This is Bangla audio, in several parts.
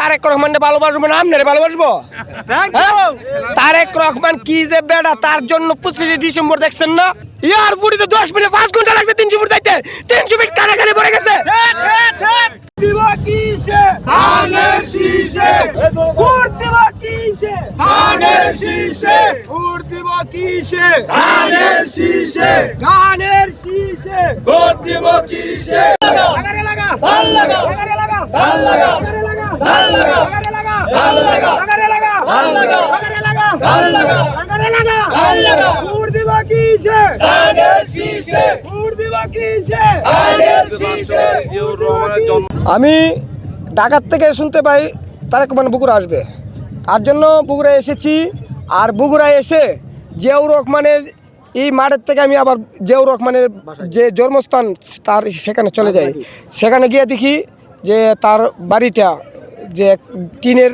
তারেক রহমানকে ভালোবাসবো না আমনে ভালোবাসবো? তারেক রহমান কি যে বেড়া, তার জন্য 25 ডিসেম্বর দেখছেন না? এয়ারপোর্টে 10 মিনিট 5 ঘন্টা লাগছে 300 ফুট যাইতে, 300 ফিট কানাকানি পড়ে গেছে। দিবা কিসে ধানের শীষে, ভোট দিবা কিসে ধানের শীষে, ভোট দিবা কিসে ধানের শীষে, ধানের শীষে ভোট দিবা কিসে। লাগারে লাগা ধান লাগা, লাগারে লাগা ধান লাগা, লাগারে লাগা ধান লাগা, লাগারে লাগা ধান লাগা, লাগারে লাগা ধান লাগা, লাগারে লাগা ধান লাগা, লাগারে লাগা ধান লাগা। ভোট দিবা কিসে ধানের শীষে, ভোট দিবা কিসে ধানের শীষে। আমি ঢাকার থেকে শুনতে পাই তারেক রহমান বগুড়া আসবে, তার জন্য বগুড়া এসেছি। আর বগুড়া এসে জিয়াউর রহমানের এই মাঠের থেকে আমি আবার জিয়াউর রহমানের যে জন্মস্থান তার সেখানে চলে যাই। সেখানে গিয়ে দেখি যে তার বাড়িটা যে টিনের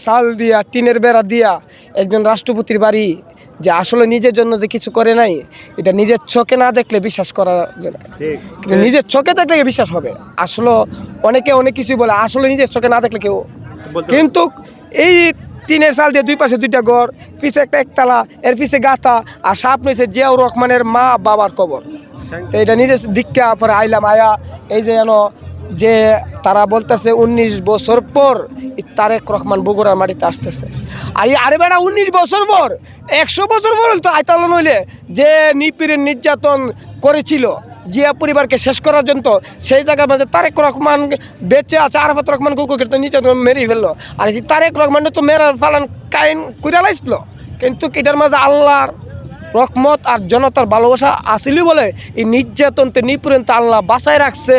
চাল দিয়া, টিনের বেড়া দিয়া একজন রাষ্ট্রপতির বাড়ি, যে আসলে নিজের জন্য যে কিছু করে নাই, এটা নিজের চোখে না দেখলে বিশ্বাস করা যায় না। কিন্তু নিজের চোখে দেখলে বিশ্বাস হবে। আসলে অনেকে অনেক কিছুই বলে, আসলে নিজের চোখে না দেখলে কেউ। কিন্তু এই টিনের চাল দিয়ে দুই পাশে দুইটা ঘর, পিছে একটা একতলা, এর পিছে গাথা, আর সামনে হয়েছে জিয়াউর রহমানের মা বাবার কবর। তো এটা নিজের দীক্ষা পরে আইলাম, আয়া এই যে যেন যে তারা বলতেছে 19 বছর পর তারেক রহমান বগুড়ার মাটিতে আসতেছে। আর আরে বেড়া 19 বছর পর, 100 বছর পর তো আইতাল নইলে যে নিপীড়ের নির্যাতন করেছিল জিয়া পরিবারকে শেষ করার জন্য, সেই জায়গার মাঝে তারেক রহমান বেঁচে আছে। আরাফাত রহমান কুকুরকে তো নির্যাতন মেরেই ফেললো, আর এই তারেক রহমান তো মেরার ফালান কাইন কইরা লাইছিল। কিন্তু এটার মাঝে আল্লাহর রহমত আর জনতার ভালোবাসা আসিলি বলে এই নির্যাতনতে নিপীড়নতে আল্লাহ বাঁচায় রাখছে।